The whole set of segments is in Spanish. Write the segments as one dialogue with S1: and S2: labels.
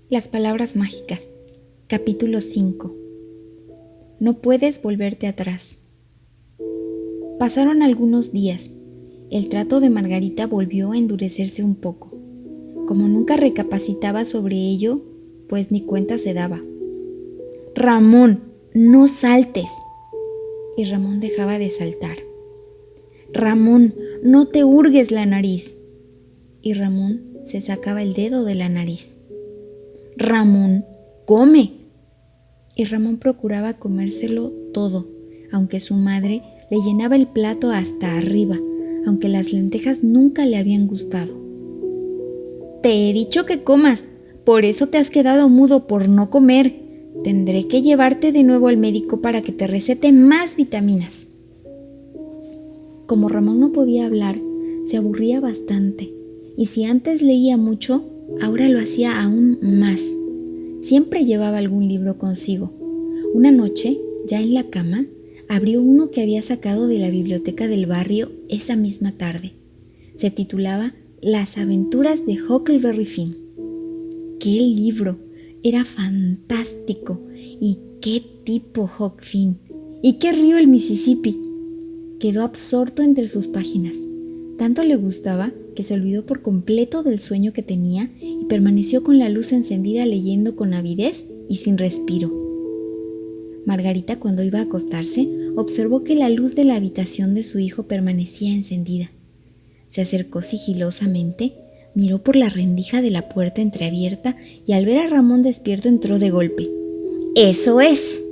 S1: Las palabras mágicas. Capítulo 5. No puedes volverte atrás. Pasaron algunos días. El trato de Margarita volvió a endurecerse un poco. Como nunca recapacitaba sobre ello, pues ni cuenta se daba. «Ramón, no saltes». Y Ramón dejaba de saltar. «Ramón, no te hurgues la nariz». Y Ramón se sacaba el dedo de la nariz. «Ramón, come». Y Ramón procuraba comérselo todo, aunque su madre le llenaba el plato hasta arriba, aunque las lentejas nunca le habían gustado. «Te he dicho que comas, por eso te has quedado mudo por no comer. Tendré que llevarte de nuevo al médico para que te recete más vitaminas». Como Ramón no podía hablar, se aburría bastante, y si antes leía mucho, ahora lo hacía aún más. Siempre llevaba algún libro consigo. Una noche, ya en la cama, abrió uno que había sacado de la biblioteca del barrio esa misma tarde. Se titulaba Las aventuras de Huckleberry Finn. ¡Qué libro! Era fantástico. ¿Y qué tipo Huck Finn? ¿Y qué río el Mississippi? Quedó absorto entre sus páginas. Tanto le gustaba que se olvidó por completo del sueño que tenía y permaneció con la luz encendida leyendo con avidez y sin respiro. Margarita, cuando iba a acostarse, observó que la luz de la habitación de su hijo permanecía encendida. Se acercó sigilosamente, miró por la rendija de la puerta entreabierta y al ver a Ramón despierto entró de golpe. «¡Eso es!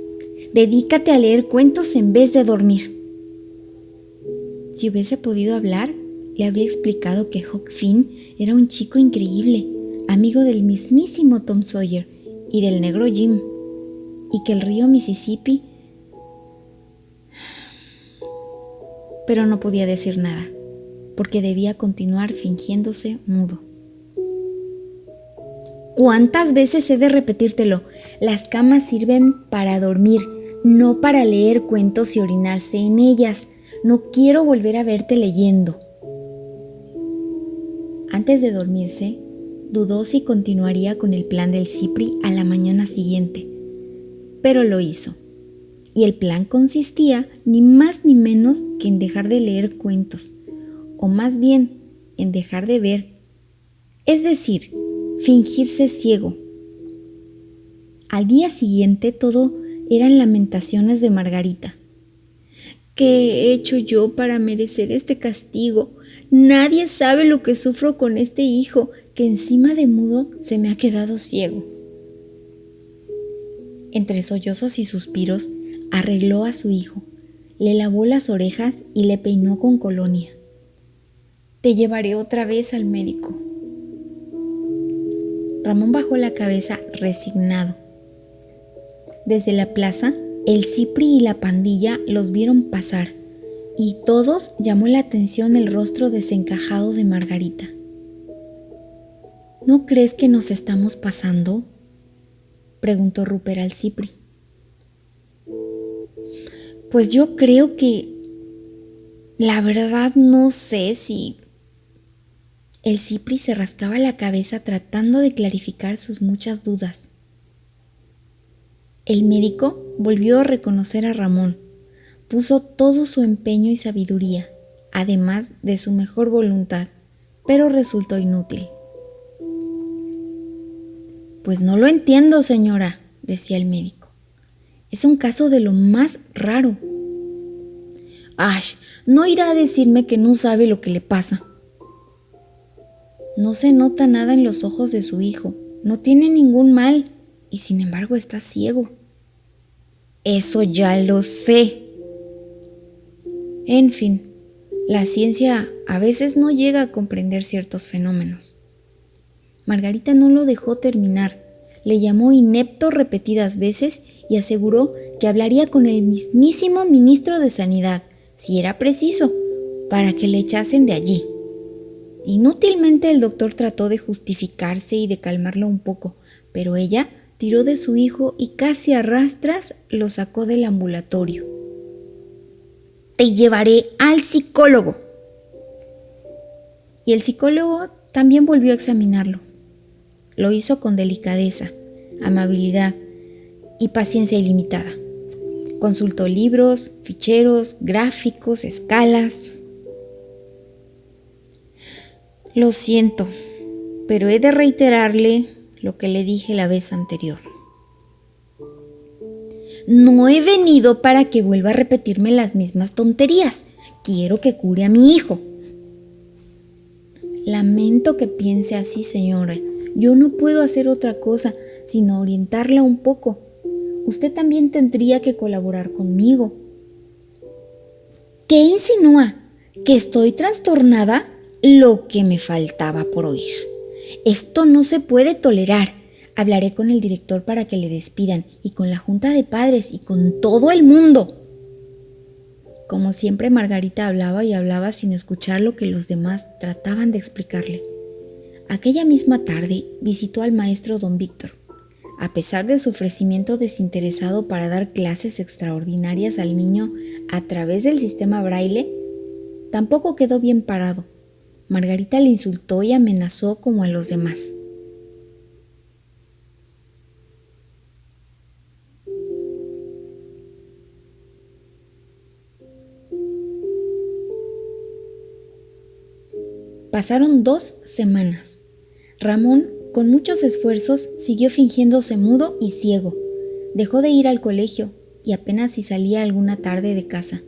S1: Dedícate a leer cuentos en vez de dormir». Si hubiese podido hablar, le habría explicado que Huck Finn era un chico increíble, amigo del mismísimo Tom Sawyer y del negro Jim, y que el río Mississippi... Pero no podía decir nada, porque debía continuar fingiéndose mudo. «¿Cuántas veces he de repetírtelo? Las camas sirven para dormir, no para leer cuentos y orinarse en ellas. No quiero volver a verte leyendo». Antes de dormirse, dudó si continuaría con el plan del Cipri a la mañana siguiente, pero lo hizo. Y el plan consistía ni más ni menos que en dejar de leer cuentos, o más bien en dejar de ver, es decir, fingirse ciego. Al día siguiente todo eran lamentaciones de Margarita. «¿Qué he hecho yo para merecer este castigo? Nadie sabe lo que sufro con este hijo, que encima de mudo se me ha quedado ciego». Entre sollozos y suspiros, arregló a su hijo, le lavó las orejas y le peinó con colonia. «Te llevaré otra vez al médico». Ramón bajó la cabeza resignado. Desde la plaza, el Cipri y la pandilla los vieron pasar, y todos llamó la atención el rostro desencajado de Margarita. «¿No crees que nos estamos pasando?», preguntó Rupert al Cipri. «Pues yo creo que... la verdad no sé si...». El Cipri se rascaba la cabeza tratando de clarificar sus muchas dudas. El médico volvió a reconocer a Ramón. Puso todo su empeño y sabiduría, además de su mejor voluntad, pero resultó inútil. «Pues no lo entiendo, señora», decía el médico. «Es un caso de lo más raro». «Ash, no irá a decirme que no sabe lo que le pasa». «No se nota nada en los ojos de su hijo, no tiene ningún mal, y sin embargo está ciego». «Eso ya lo sé». En fin, la ciencia a veces no llega a comprender ciertos fenómenos. Margarita no lo dejó terminar, le llamó inepto repetidas veces y aseguró que hablaría con el mismísimo ministro de Sanidad, si era preciso, para que le echasen de allí. Inútilmente el doctor trató de justificarse y de calmarlo un poco, pero ella tiró de su hijo y casi a rastras lo sacó del ambulatorio. «Te llevaré al psicólogo». Y el psicólogo también volvió a examinarlo. lo hizo con delicadeza, amabilidad y paciencia ilimitada. Consultó libros, ficheros, gráficos, escalas. Lo siento, pero he de reiterarle lo que le dije la vez anterior. No he venido para que vuelva a repetirme las mismas tonterías. Quiero que cure a mi hijo. Lamento que piense así, señora. Yo no puedo hacer otra cosa sino orientarla un poco. Usted también tendría que colaborar conmigo. ¿Qué insinúa? ¿Que estoy trastornada? Lo que me faltaba por oír. Esto no se puede tolerar. Hablaré con el director para que le despidan y con la junta de padres y con todo el mundo. Como siempre, Margarita hablaba y hablaba sin escuchar lo que los demás trataban de explicarle. Aquella misma tarde visitó al maestro don Víctor. A pesar de su ofrecimiento desinteresado para dar clases extraordinarias al niño a través del sistema braille, tampoco quedó bien parado. Margarita le insultó y amenazó como a los demás. Pasaron 2 semanas. Ramón, con muchos esfuerzos, siguió fingiéndose mudo y ciego. Dejó de ir al colegio y apenas si salía alguna tarde de casa.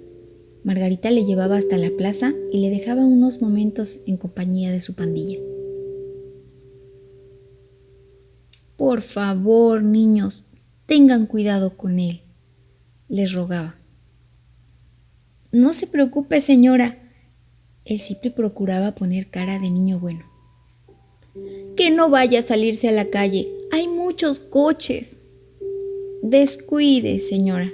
S1: Margarita le llevaba hasta la plaza y le dejaba unos momentos en compañía de su pandilla. Por favor, niños, tengan cuidado con él, les rogaba. No se preocupe, señora. El Cipri procuraba poner cara de niño bueno. Que no vaya a salirse a la calle, hay muchos coches. Descuide, señora.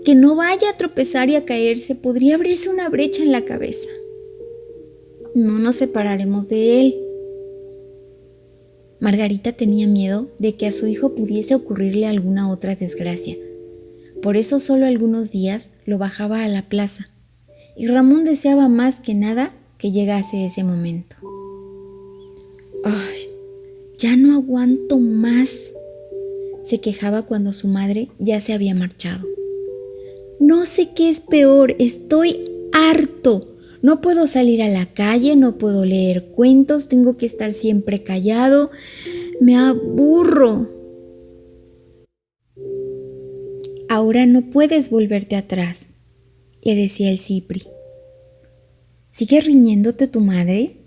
S1: Que no vaya a tropezar y a caerse, podría abrirse una brecha en la cabeza. No nos separaremos de él. Margarita tenía miedo de que a su hijo pudiese ocurrirle alguna otra desgracia. Por eso solo algunos días lo bajaba a la plaza. Y Ramón deseaba más que nada que llegase ese momento. ¡Ay! Ya no aguanto más, se quejaba cuando su madre ya se había marchado. No sé qué es peor, estoy harto. No puedo salir a la calle, no puedo leer cuentos, tengo que estar siempre callado. Me aburro. Ahora no puedes volverte atrás, le decía el Cipri. ¿Sigue riñéndote tu madre?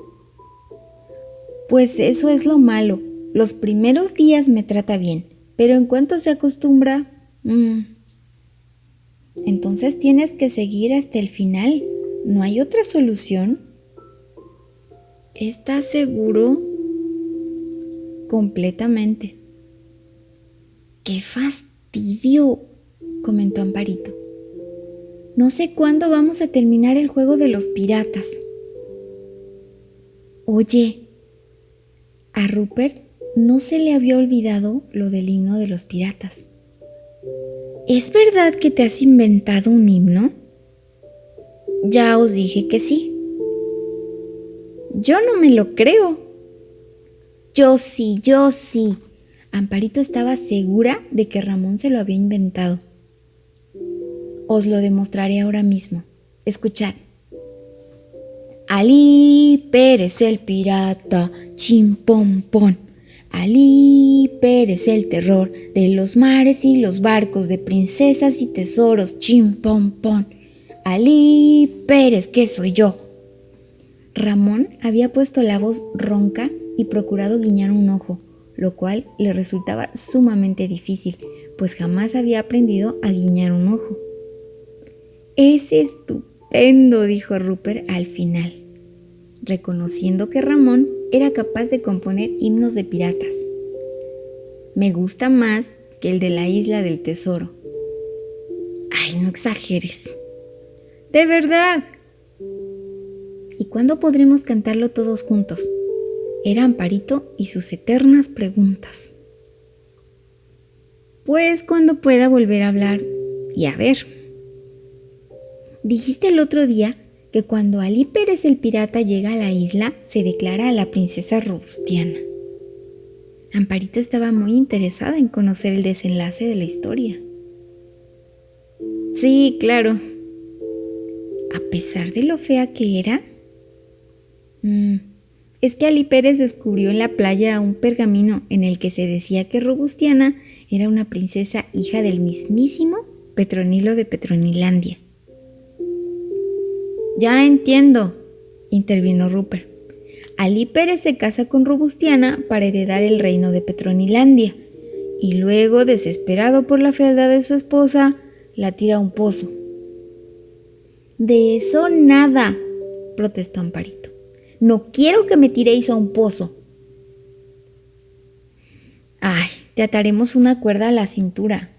S1: Pues eso es lo malo. Los primeros días me trata bien, pero en cuanto se acostumbra, entonces tienes que seguir hasta el final. ¿No hay otra solución? ¿Estás seguro? Completamente. ¡Qué fastidio!, comentó Amparito. No sé cuándo vamos a terminar el juego de los piratas. Oye, a Rupert no se le había olvidado lo del himno de los piratas. ¿Es verdad que te has inventado un himno? Ya os dije que sí. Yo no me lo creo. Yo sí. Amparito estaba segura de que Ramón se lo había inventado. Os lo demostraré ahora mismo. Escuchad. Alí Pérez el pirata, chimpompón. Alí Pérez el terror de los mares y los barcos, de princesas y tesoros, chimpompón. Alí Pérez, que soy yo. Ramón había puesto la voz ronca y procurado guiñar un ojo, lo cual le resultaba sumamente difícil, pues jamás había aprendido a guiñar un ojo. Es estupendo, dijo Rupert al final, reconociendo que Ramón era capaz de componer himnos de piratas. Me gusta más que el de la isla del tesoro. Ay, no exageres. De verdad. ¿Y cuándo podremos cantarlo todos juntos? Era Amparito y sus eternas preguntas. Pues cuando pueda volver a hablar y a ver. Dijiste el otro día que cuando Alí Pérez el pirata llega a la isla, se declara a la princesa robustiana. Amparito estaba muy interesada en conocer el desenlace de la historia. Sí, claro. A pesar de lo fea que era, es que Ali Pérez descubrió en la playa un pergamino en el que se decía que Robustiana era una princesa hija del mismísimo Petronilo de Petronilandia. Ya entiendo, intervino Rupert. Ali Pérez se casa con Robustiana para heredar el reino de Petronilandia y luego, desesperado por la fealdad de su esposa, la tira a un pozo. De eso nada, protestó Amparito. No quiero que me tiréis a un pozo. Ay, te ataremos una cuerda a la cintura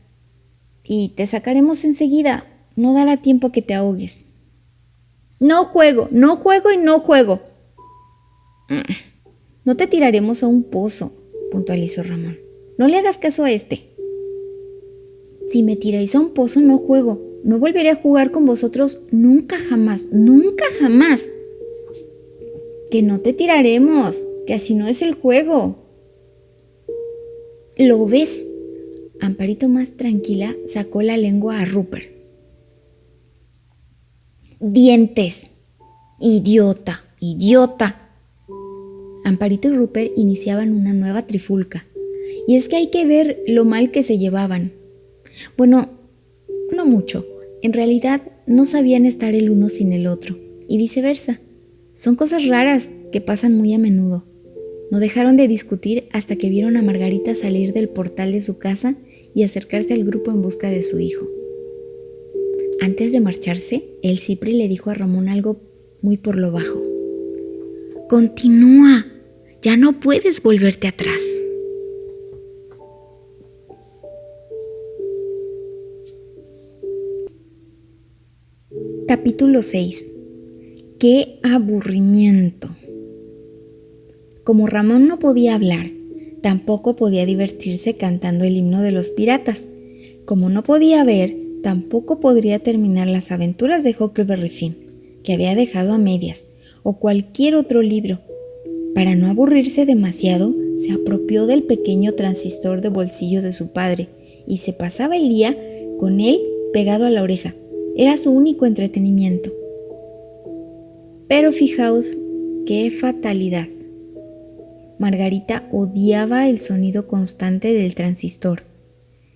S1: y te sacaremos enseguida. No dará tiempo a que te ahogues. No juego y no juego. No te tiraremos a un pozo, puntualizó Ramón. No le hagas caso a este. Si me tiráis a un pozo no juego. No volveré a jugar con vosotros nunca jamás, nunca jamás. Que no te tiraremos, que así no es el juego. ¿Lo ves? Amparito, más tranquila, sacó la lengua a Rupert. Dientes. Idiota, idiota. Amparito y Rupert iniciaban una nueva trifulca. Y es que hay que ver lo mal que se llevaban. Bueno, no mucho. En realidad no sabían estar el uno sin el otro, y viceversa. Son cosas raras que pasan muy a menudo. No dejaron de discutir hasta que vieron a Margarita salir del portal de su casa y acercarse al grupo en busca de su hijo. Antes de marcharse, el Cipri le dijo a Ramón algo muy por lo bajo. Continúa, ya no puedes volverte atrás. Capítulo 6. ¡Qué aburrimiento! Como Ramón no podía hablar, tampoco podía divertirse cantando el himno de los piratas. Como no podía ver, tampoco podría terminar las aventuras de Huckleberry Finn, que había dejado a medias, o cualquier otro libro. Para no aburrirse demasiado, se apropió del pequeño transistor de bolsillo de su padre y se pasaba el día con él pegado a la oreja. Era su único entretenimiento. Pero fijaos qué fatalidad. Margarita odiaba el sonido constante del transistor.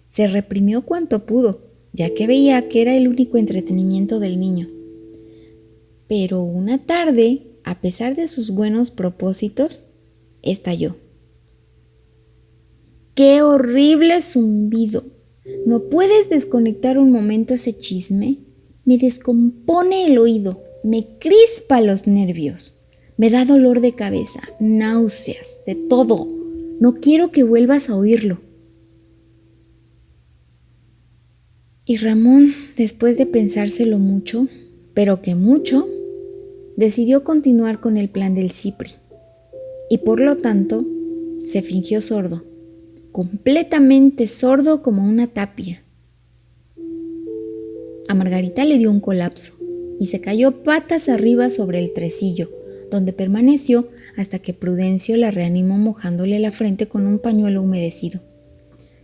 S1: Se reprimió cuanto pudo, ya que veía que era el único entretenimiento del niño. Pero una tarde, a pesar de sus buenos propósitos, estalló. ¡Qué horrible zumbido! ¿No puedes desconectar un momento ese chisme? Me descompone el oído, me crispa los nervios, me da dolor de cabeza, náuseas, de todo. No quiero que vuelvas a oírlo. Y Ramón, después de pensárselo mucho, pero que mucho, decidió continuar con el plan del Cipri. Y por lo tanto, se fingió sordo, completamente sordo como una tapia. A Margarita le dio un colapso y se cayó patas arriba sobre el tresillo, donde permaneció hasta que Prudencio la reanimó mojándole la frente con un pañuelo humedecido.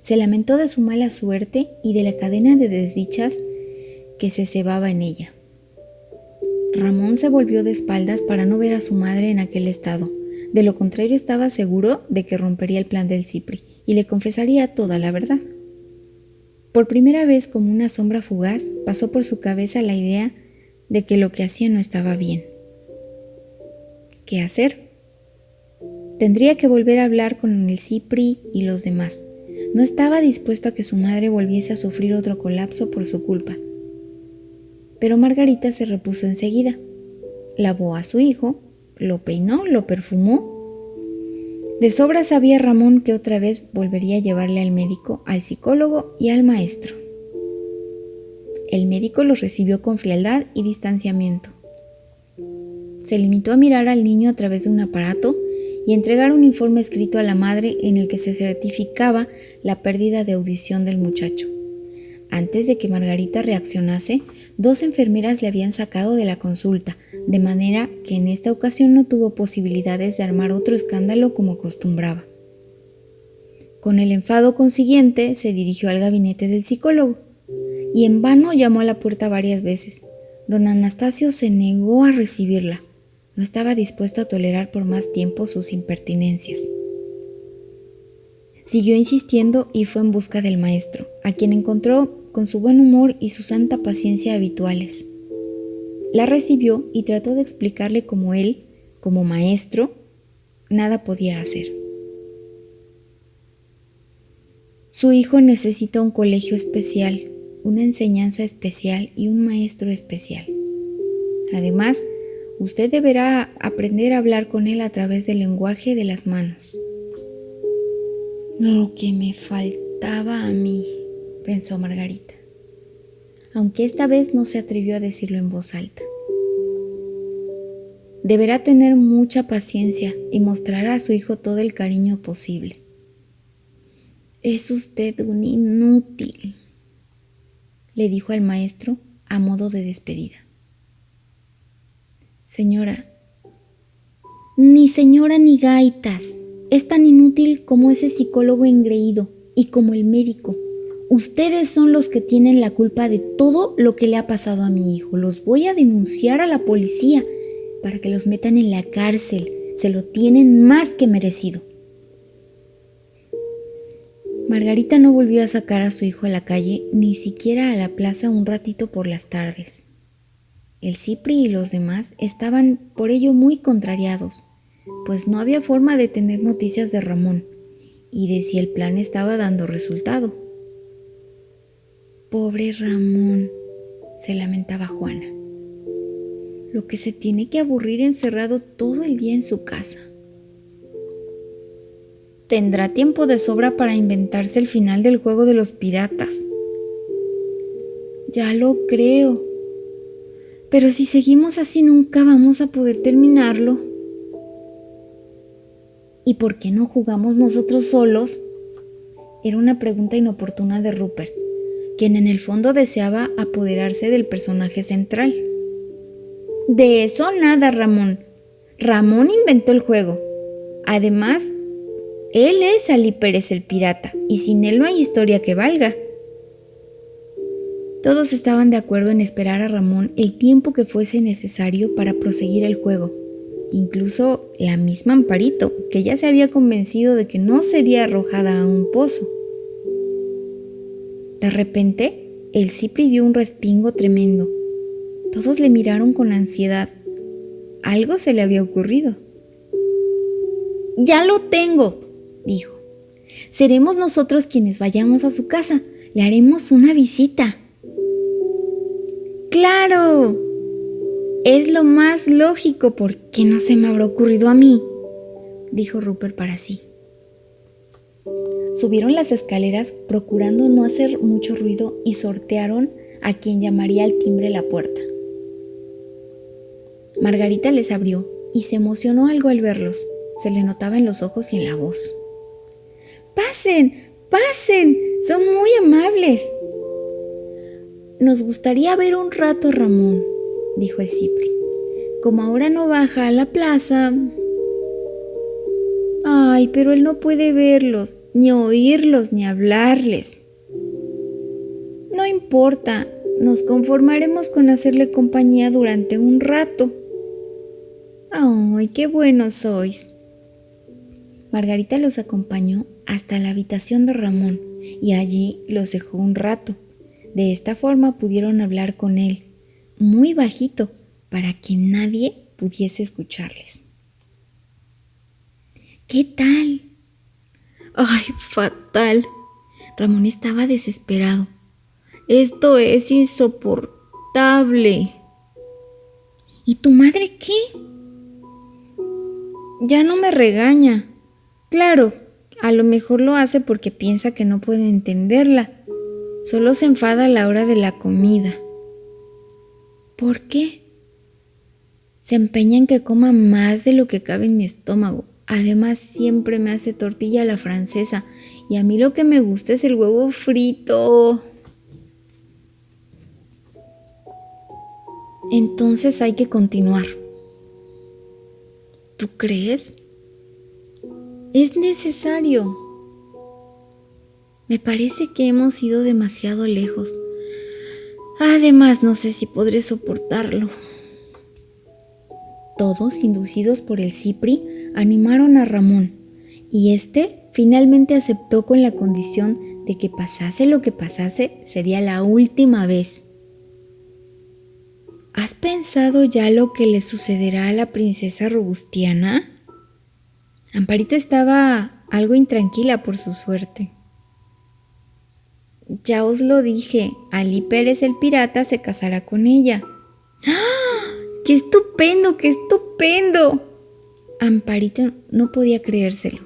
S1: Se lamentó de su mala suerte y de la cadena de desdichas que se cebaba en ella. Ramón se volvió de espaldas para no ver a su madre en aquel estado. De lo contrario, estaba seguro de que rompería el plan del Cipri y le confesaría toda la verdad. Por primera vez, como una sombra fugaz, pasó por su cabeza la idea de que lo que hacía no estaba bien. ¿Qué hacer? Tendría que volver a hablar con el Cipri y los demás. No estaba dispuesto a que su madre volviese a sufrir otro colapso por su culpa. Pero Margarita se repuso enseguida. Lavó a su hijo, lo peinó, lo perfumó. De sobra sabía Ramón que otra vez volvería a llevarle al médico, al psicólogo y al maestro. El médico los recibió con frialdad y distanciamiento. Se limitó a mirar al niño a través de un aparato y entregar un informe escrito a la madre en el que se certificaba la pérdida de audición del muchacho. Antes de que Margarita reaccionase, 2 enfermeras le habían sacado de la consulta, de manera que en esta ocasión no tuvo posibilidades de armar otro escándalo como acostumbraba. Con el enfado consiguiente, se dirigió al gabinete del psicólogo y en vano llamó a la puerta varias veces. Don Anastasio se negó a recibirla. No estaba dispuesto a tolerar por más tiempo sus impertinencias. Siguió insistiendo y fue en busca del maestro, a quien encontró con su buen humor y su santa paciencia habituales. La recibió y trató de explicarle cómo él, como maestro, nada podía hacer. Su hijo necesita un colegio especial, una enseñanza especial y un maestro especial. Además, usted deberá aprender a hablar con él a través del lenguaje de las manos. Lo que me faltaba a mí, pensó Margarita, aunque esta vez no se atrevió a decirlo en voz alta. Deberá tener mucha paciencia y mostrará a su hijo todo el cariño posible. Es usted un inútil, le dijo al maestro a modo de despedida. Señora ni gaitas. Es tan inútil como ese psicólogo engreído y como el médico. Ustedes son los que tienen la culpa de todo lo que le ha pasado a mi hijo. Los voy a denunciar a la policía para que los metan en la cárcel. Se lo tienen más que merecido. Margarita no volvió a sacar a su hijo a la calle, ni siquiera a la plaza un ratito por las tardes. El Cipri y los demás estaban por ello muy contrariados, pues no había forma de tener noticias de Ramón y de si el plan estaba dando resultado. Pobre Ramón, se lamentaba Juana. Lo que se tiene que aburrir encerrado todo el día en su casa. Tendrá tiempo de sobra para inventarse el final del juego de los piratas. Ya lo creo. Pero si seguimos así nunca vamos a poder terminarlo. ¿Y por qué no jugamos nosotros solos? Era una pregunta inoportuna de Rupert, quien en el fondo deseaba apoderarse del personaje central. De eso nada, Ramón. Ramón inventó el juego. Además, él es Ali Pérez el pirata, y sin él no hay historia que valga. Todos estaban de acuerdo en esperar a Ramón el tiempo que fuese necesario para proseguir el juego. Incluso la misma Amparito, que ya se había convencido de que no sería arrojada a un pozo. De repente, el Cipri dio un respingo tremendo. Todos le miraron con ansiedad. Algo se le había ocurrido. «Ya lo tengo», dijo. «Seremos nosotros quienes vayamos a su casa. Le haremos una visita». ¡Claro! Es lo más lógico. ¿Por qué no se me habrá ocurrido a mí?, dijo Rupert para sí. Subieron las escaleras procurando no hacer mucho ruido y sortearon a quien llamaría al timbre la puerta. Margarita les abrió y se emocionó algo al verlos. Se le notaba en los ojos y en la voz. ¡Pasen! ¡Pasen! ¡Son muy amables! Nos gustaría ver un rato a Ramón, dijo el Cipri. Como ahora no baja a la plaza... Ay, pero él no puede verlos, ni oírlos, ni hablarles. No importa, nos conformaremos con hacerle compañía durante un rato. Ay, qué buenos sois. Margarita los acompañó hasta la habitación de Ramón y allí los dejó un rato. De esta forma pudieron hablar con él, muy bajito, para que nadie pudiese escucharles. ¿Qué tal? ¡Ay, fatal! Ramón estaba desesperado. Esto es insoportable. ¿Y tu madre qué? Ya no me regaña. Claro, a lo mejor lo hace porque piensa que no puede entenderla. Solo se enfada a la hora de la comida. ¿Por qué? Se empeña en que coma más de lo que cabe en mi estómago. Además, siempre me hace tortilla a la francesa y a mí lo que me gusta es el huevo frito. Entonces hay que continuar. ¿Tú crees? Es necesario. Me parece que hemos ido demasiado lejos. Además, no sé si podré soportarlo. Todos, inducidos por el Cipri, animaron a Ramón, y éste finalmente aceptó con la condición de que pasase lo que pasase, sería la última vez. ¿Has pensado ya lo que le sucederá a la princesa Robustiana? Amparito estaba algo intranquila por su suerte. Ya os lo dije, Alí Pérez el pirata se casará con ella. ¡Ah! ¡Qué estupendo, qué estupendo! Amparito no podía creérselo.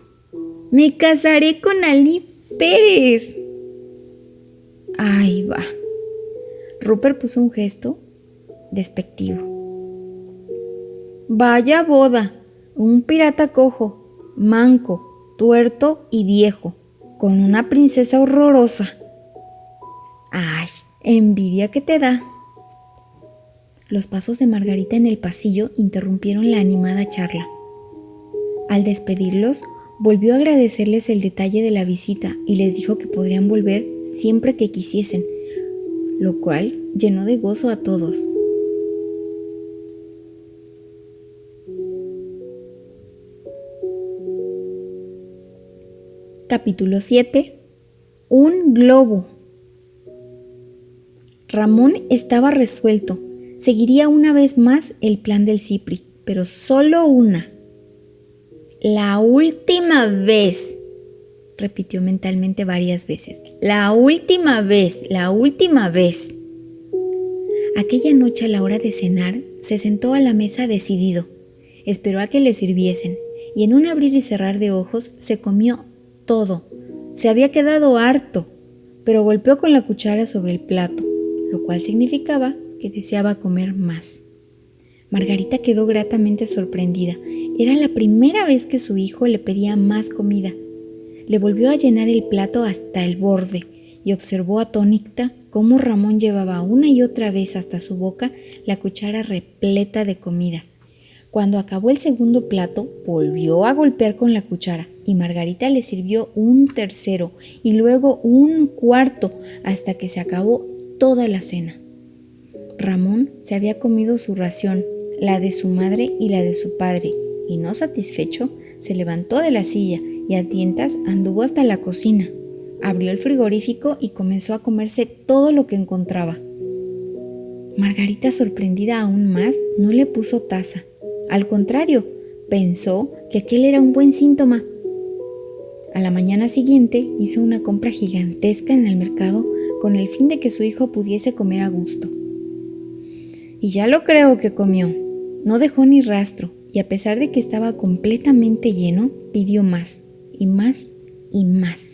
S1: ¡Me casaré con Alí Pérez! Ahí va. Rupert puso un gesto despectivo. Vaya boda, un pirata cojo, manco, tuerto y viejo, con una princesa horrorosa. ¡Ay, envidia que te da! Los pasos de Margarita en el pasillo interrumpieron la animada charla. Al despedirlos, volvió a agradecerles el detalle de la visita y les dijo que podrían volver siempre que quisiesen, lo cual llenó de gozo a todos. Capítulo 7. Un globo. Ramón estaba resuelto. Seguiría una vez más el plan del Cipri, pero solo una. La última vez, repitió mentalmente varias veces. La última vez, la última vez. Aquella noche a la hora de cenar, se sentó a la mesa decidido. Esperó a que le sirviesen, y en un abrir y cerrar de ojos se comió todo. Se había quedado harto, pero golpeó con la cuchara sobre el plato, lo cual significaba que deseaba comer más. Margarita quedó gratamente sorprendida. Era la primera vez que su hijo le pedía más comida. Le volvió a llenar el plato hasta el borde y observó atónita cómo Ramón llevaba una y otra vez hasta su boca la cuchara repleta de comida. Cuando acabó el segundo plato, volvió a golpear con la cuchara y Margarita le sirvió un tercero y luego un cuarto hasta que se acabó toda la cena. Ramón se había comido su ración, la de su madre y la de su padre, y no satisfecho, se levantó de la silla y a tientas anduvo hasta la cocina. Abrió el frigorífico y comenzó a comerse todo lo que encontraba. Margarita, sorprendida aún más, no le puso taza. Al contrario, pensó que aquel era un buen síntoma. A la mañana siguiente hizo una compra gigantesca en el mercado con el fin de que su hijo pudiese comer a gusto. Y ya lo creo que comió. No dejó ni rastro, y a pesar de que estaba completamente lleno, pidió más, y más, y más.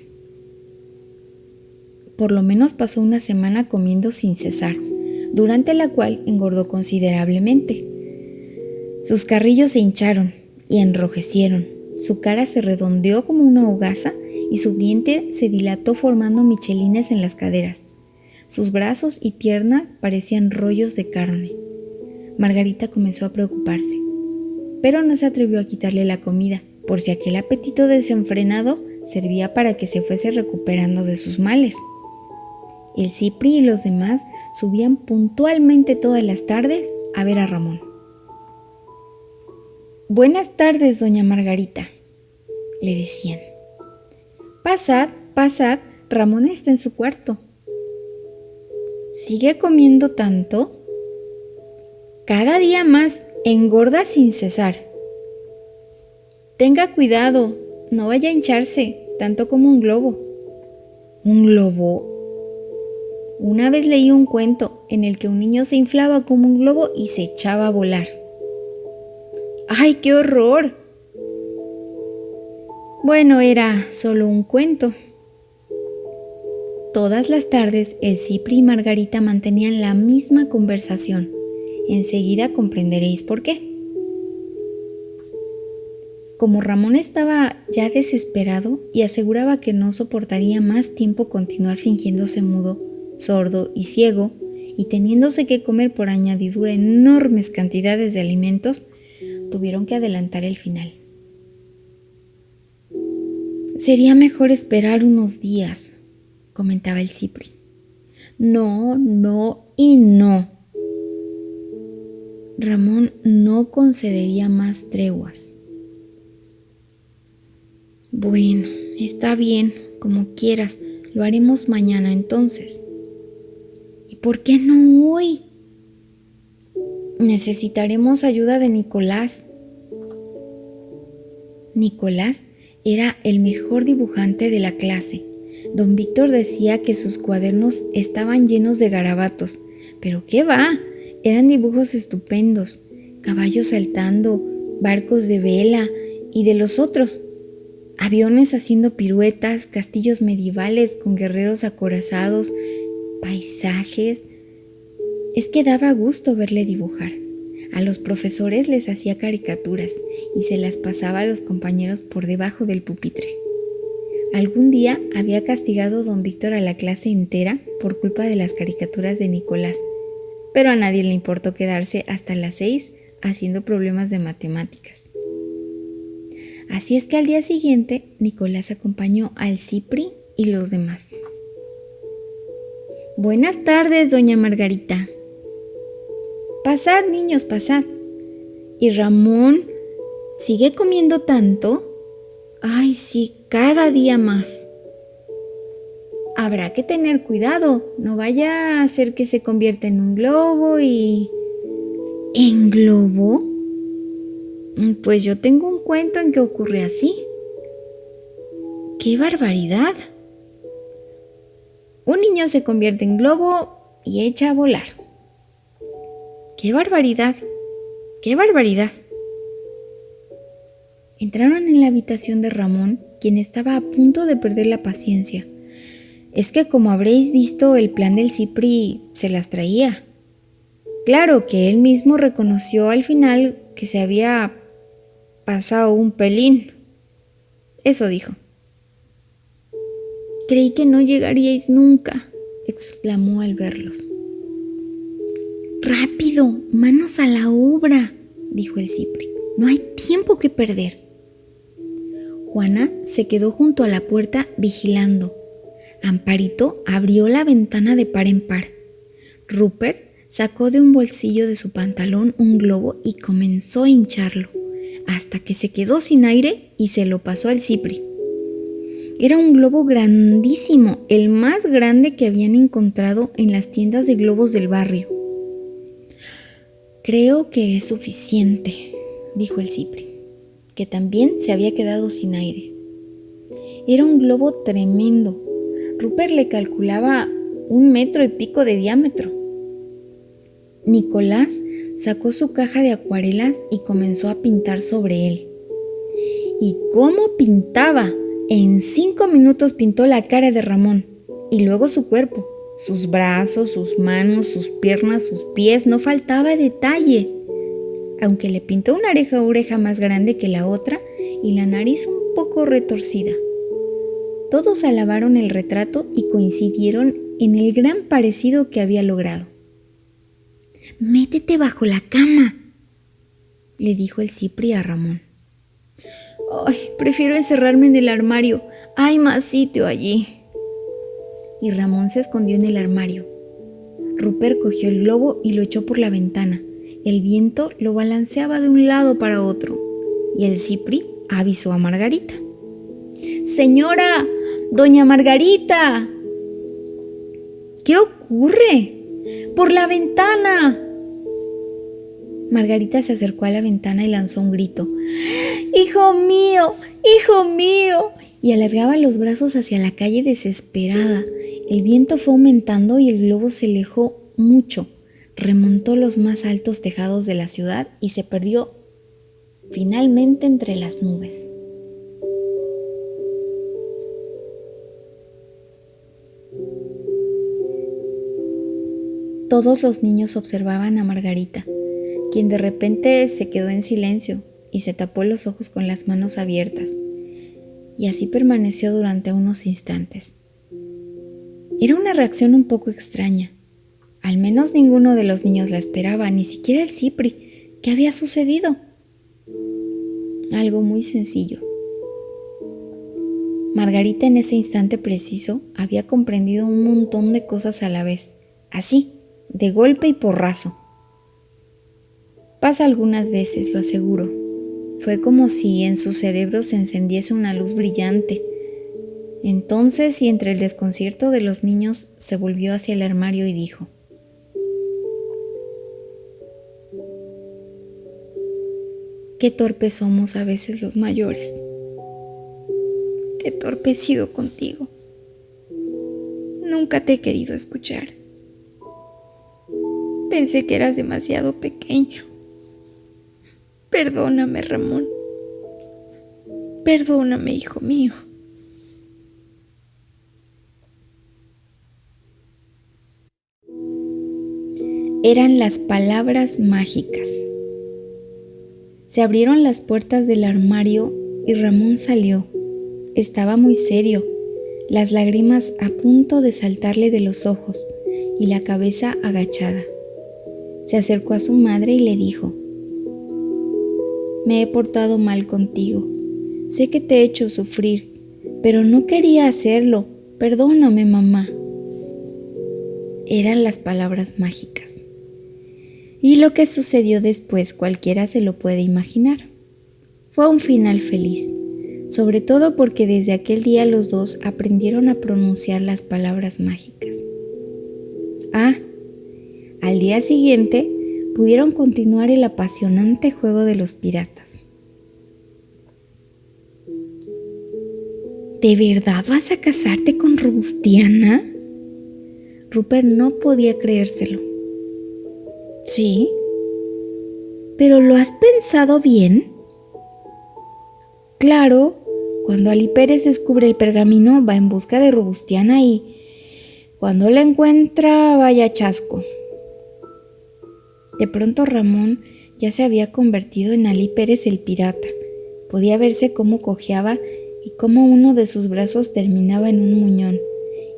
S1: Por lo menos pasó una semana comiendo sin cesar, durante la cual engordó considerablemente. Sus carrillos se hincharon y enrojecieron, su cara se redondeó como una hogaza y su vientre se dilató formando michelines en las caderas. Sus brazos y piernas parecían rollos de carne. Margarita comenzó a preocuparse, pero no se atrevió a quitarle la comida, por si aquel apetito desenfrenado servía para que se fuese recuperando de sus males. El Cipri y los demás subían puntualmente todas las tardes a ver a Ramón. «Buenas tardes, doña Margarita», le decían. «Pasad, pasad, Ramón está en su cuarto». «¿Sigue comiendo tanto?» «Cada día más, engorda sin cesar». «Tenga cuidado, no vaya a hincharse, tanto como un globo». «¿Un globo?» Una vez leí un cuento en el que un niño se inflaba como un globo y se echaba a volar. ¡Ay, qué horror! Bueno, era solo un cuento. Todas las tardes, el Cipri y Margarita mantenían la misma conversación. Enseguida comprenderéis por qué. Como Ramón estaba ya desesperado y aseguraba que no soportaría más tiempo continuar fingiéndose mudo, sordo y ciego, y teniéndose que comer por añadidura enormes cantidades de alimentos, tuvieron que adelantar el final. Sería mejor esperar unos días, comentaba el Cipri. No, no y no. Ramón no concedería más treguas. Bueno, está bien, como quieras, lo haremos mañana entonces. ¿Y por qué no hoy? Necesitaremos ayuda de Nicolás. Nicolás era el mejor dibujante de la clase. Don Víctor decía que sus cuadernos estaban llenos de garabatos, pero ¿qué va? Eran dibujos estupendos, caballos saltando, barcos de vela y de los otros, aviones haciendo piruetas, castillos medievales con guerreros acorazados, paisajes. Es que daba gusto verle dibujar. A los profesores les hacía caricaturas y se las pasaba a los compañeros por debajo del pupitre. Algún día había castigado don Víctor a la clase entera por culpa de las caricaturas de Nicolás, pero a nadie le importó quedarse hasta las 6 haciendo problemas de matemáticas. Así es que al día siguiente, Nicolás acompañó al Cipri y los demás. Buenas tardes, doña Margarita. Pasad, niños, pasad. ¿Y Ramón sigue comiendo tanto? Ay, sí, cada día más. Habrá que tener cuidado, no vaya a hacer que se convierta en un globo y... ¿En globo? Pues yo tengo un cuento en que ocurre así. ¡Qué barbaridad! Un niño se convierte en globo y echa a volar. ¡Qué barbaridad! ¡Qué barbaridad! Entraron en la habitación de Ramón, quien estaba a punto de perder la paciencia. Es que, como habréis visto, el plan del Cipri se las traía. Claro que él mismo reconoció al final que se había pasado un pelín. Eso dijo. Creí que no llegaríais nunca, exclamó al verlos. ¡Rápido! ¡Manos a la obra!, dijo el Cipri. No hay tiempo que perder. Juana se quedó junto a la puerta vigilando. Amparito abrió la ventana de par en par. Rupert sacó de un bolsillo de su pantalón un globo y comenzó a hincharlo, hasta que se quedó sin aire y se lo pasó al Cipri. Era un globo grandísimo, el más grande que habían encontrado en las tiendas de globos del barrio. Creo que es suficiente, dijo el Cipri, que también se había quedado sin aire. Era un globo tremendo. Rupert le calculaba 1,5 metros de diámetro. Nicolás sacó su caja de acuarelas y comenzó a pintar sobre él. ¿Y cómo pintaba? En 5 minutos pintó la cara de Ramón y luego su cuerpo, sus brazos, sus manos, sus piernas, sus pies, no faltaba detalle. Aunque le pintó una oreja más grande que la otra y la nariz un poco retorcida. Todos alabaron el retrato y coincidieron en el gran parecido que había logrado. «Métete bajo la cama», le dijo el Cipri a Ramón. «Ay, prefiero encerrarme en el armario. Hay más sitio allí». Y Ramón se escondió en el armario. Rupert cogió el globo y lo echó por la ventana. El viento lo balanceaba de un lado para otro. Y el Cipri avisó a Margarita. «Señora, doña Margarita». «¿Qué ocurre? ¡Por la ventana!». Margarita se acercó a la ventana y lanzó un grito. ¡Hijo mío! ¡Hijo mío! Y alargaba los brazos hacia la calle desesperada. El viento fue aumentando y el globo se alejó mucho. Remontó los más altos tejados de la ciudad y se perdió finalmente entre las nubes. Todos los niños observaban a Margarita, quien de repente se quedó en silencio y se tapó los ojos con las manos abiertas, y así permaneció durante unos instantes. Era una reacción un poco extraña. Al menos ninguno de los niños la esperaba, ni siquiera el Cipri. ¿Qué había sucedido? Algo muy sencillo. Margarita en ese instante preciso había comprendido un montón de cosas a la vez, así, de golpe y porrazo. Pasa algunas veces, lo aseguro. Fue como si en su cerebro se encendiese una luz brillante. Entonces, y entre el desconcierto de los niños, se volvió hacia el armario y dijo: qué torpes somos a veces los mayores. Qué torpe he sido contigo. Nunca te he querido escuchar. Pensé que eras demasiado pequeño. Perdóname, Ramón. Perdóname, hijo mío. Eran las palabras mágicas. Se abrieron las puertas del armario y Ramón salió. Estaba muy serio, las lágrimas a punto de saltarle de los ojos y la cabeza agachada. Se acercó a su madre y le dijo: me he portado mal contigo. Sé que te he hecho sufrir, pero no quería hacerlo. Perdóname, mamá. Eran las palabras mágicas. Y lo que sucedió después cualquiera se lo puede imaginar. Fue un final feliz, sobre todo porque desde aquel día los dos aprendieron a pronunciar las palabras mágicas. Al día siguiente pudieron continuar el apasionante juego de los piratas. ¿De verdad vas a casarte con Robustiana? Rupert no podía creérselo. Sí. ¿Pero lo has pensado bien? Claro, cuando Ali Pérez descubre el pergamino va en busca de Robustiana y cuando la encuentra vaya chasco. De pronto Ramón ya se había convertido en Ali Pérez el pirata. Podía verse cómo cojeaba y cómo uno de sus brazos terminaba en un muñón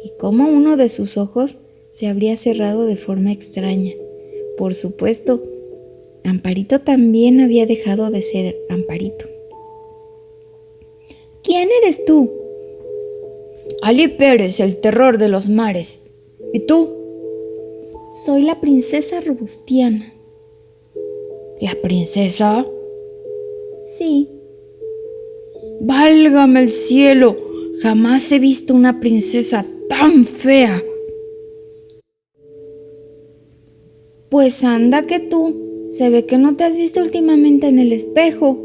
S1: y cómo uno de sus ojos se habría cerrado de forma extraña. Por supuesto, Amparito también había dejado de ser Amparito. ¿Quién eres tú? Ali Pérez, el terror de los mares. ¿Y tú? Soy la princesa Robustiana. ¿La princesa? Sí. ¡Válgame el cielo! Jamás he visto una princesa tan fea. Pues anda que tú, se ve que no te has visto últimamente en el espejo.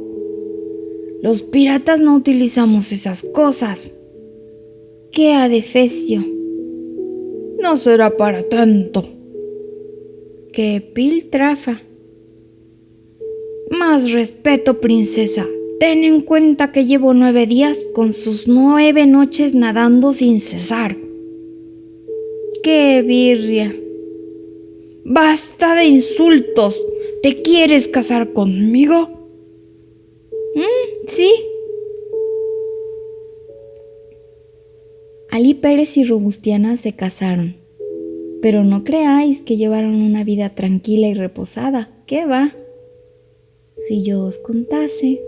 S1: Los piratas no utilizamos esas cosas. ¡Qué adefesio! No será para tanto. ¡Qué piltrafa! Más respeto, princesa. Ten en cuenta que llevo 9 días con sus 9 noches nadando sin cesar. ¡Qué birria! ¡Basta de insultos! ¿Te quieres casar conmigo? Sí. Ali Pérez y Robustiana se casaron, pero no creáis que llevaron una vida tranquila y reposada. ¿Qué va? Si yo os contase.